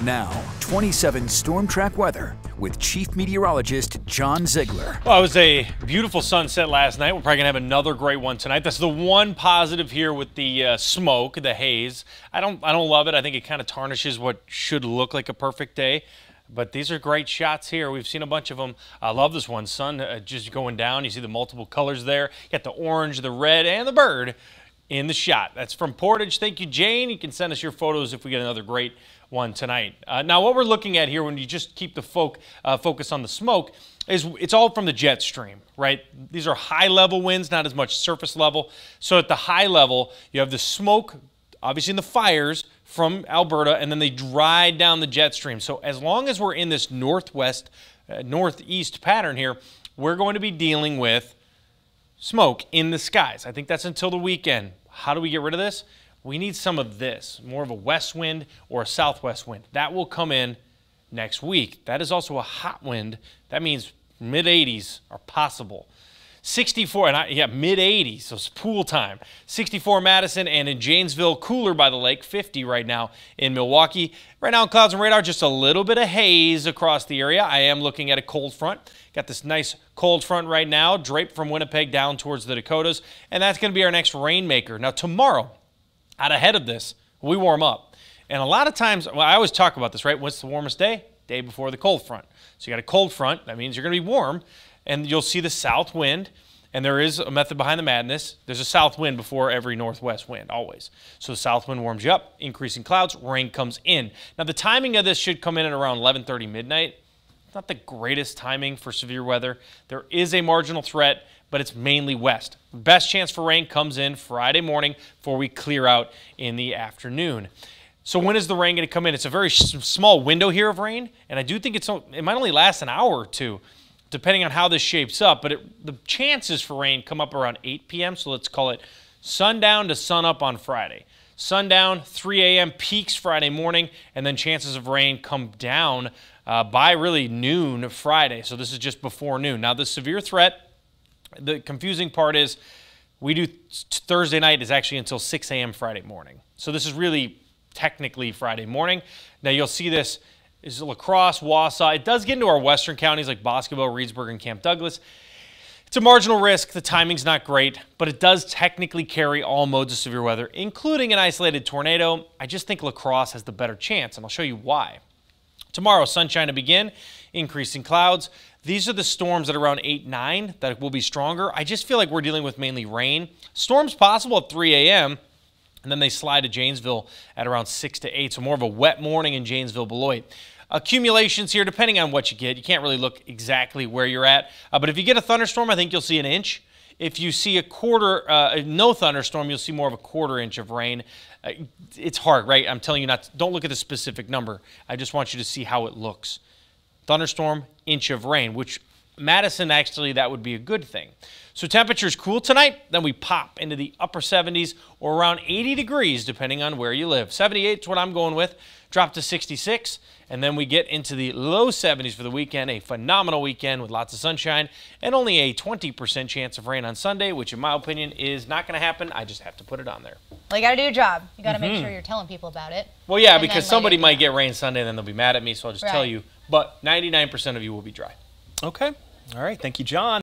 Now, 27 storm track weather with Chief Meteorologist John Ziegler. Well, it was a beautiful sunset last night. We're probably gonna have another great one tonight. That's the one positive here with the smoke, the haze. I don't love it. I think it kind of tarnishes what should look like a perfect day. But these are great shots here. We've seen a bunch of them. I love this one. Sun just going down. You see the multiple colors there. You got the orange, the red, and the bird in the shot. That's from Portage. Thank you, Jane. You can send us your photos if we get another great one tonight. Now, what we're looking at here, when you just keep the focus on the smoke, is it's all from the jet stream, right? These are high-level winds, not as much surface level. So at the high level, you have the smoke, obviously in the fires from Alberta, and then they ride down the jet stream. So as long as we're in this northwest, northeast pattern here, we're going to be dealing with smoke in the skies. I think that's until the weekend. How do we get rid of this? We need some of this, more of a west wind or a southwest wind. That will come in next week. That is also a hot wind. That means mid-80s are possible. 64, and mid-80s, so it's pool time. 64 Madison, and in Janesville, cooler by the lake, 50 right now in Milwaukee. Right now in clouds and radar, just a little bit of haze across the area. I am looking at a cold front. Got this nice cold front right now, draped from Winnipeg down towards the Dakotas, and that's going to be our next rainmaker. Now tomorrow, out ahead of this, we warm up. And a lot of times, well, I always talk about this, right? What's the warmest day? Day before the cold front. So you got a cold front, that means you're going to be warm. And you'll see the south wind, and there is a method behind the madness. There's a south wind before every northwest wind, always. So the south wind warms you up, increasing clouds, rain comes in. Now the timing of this should come in at around 11:30 midnight. It's not the greatest timing for severe weather. There is a marginal threat, but it's mainly west. The best chance for rain comes in Friday morning before we clear out in the afternoon. So when is the rain going to come in? It's a very small window here of rain, and I do think it might only last an hour or two, depending on how this shapes up, but the chances for rain come up around 8 p.m., so let's call it sundown to sunup on Friday. Sundown, 3 a.m., peaks Friday morning, and then chances of rain come down by really noon Friday, so this is just before noon. Now, the severe threat, the confusing part is we do Thursday night is actually until 6 a.m. Friday morning, so this is really technically Friday morning. Now, you'll see this is La Crosse, Wausau. It does get into our western counties like Boscobel, Reedsburg, and Camp Douglas. It's a marginal risk. The timing's not great, but it does technically carry all modes of severe weather, including an isolated tornado. I just think La Crosse has the better chance, and I'll show you why. Tomorrow, sunshine to begin, increasing clouds. These are the storms at around 8, 9 that will be stronger. I just feel like we're dealing with mainly rain. Storms possible at 3 a.m., and then they slide to Janesville at around 6 to 8, so more of a wet morning in Janesville, Beloit. Accumulations here, depending on what you get. You can't really look exactly where you're at, but if you get a thunderstorm, I think you'll see an inch. If you see no thunderstorm, you'll see more of a quarter inch of rain. It's hard, right? I'm telling you don't look at the specific number. I just want you to see how it looks. Thunderstorm, inch of rain, which Madison, actually, that would be a good thing. So temperatures cool tonight, then we pop into the upper 70s or around 80 degrees, depending on where you live. 78 is what I'm going with. Drop to 66, and then we get into the low 70s for the weekend. A phenomenal weekend with lots of sunshine and only a 20% chance of rain on Sunday, which in my opinion is not going to happen. I just have to put it on there. Well, you got to do your job. You got to make sure you're telling people about it. Well, yeah, because somebody might get rain Sunday, and then they'll be mad at me, so I'll just tell you. But 99% of you will be dry. Okay. All right. Thank you, John.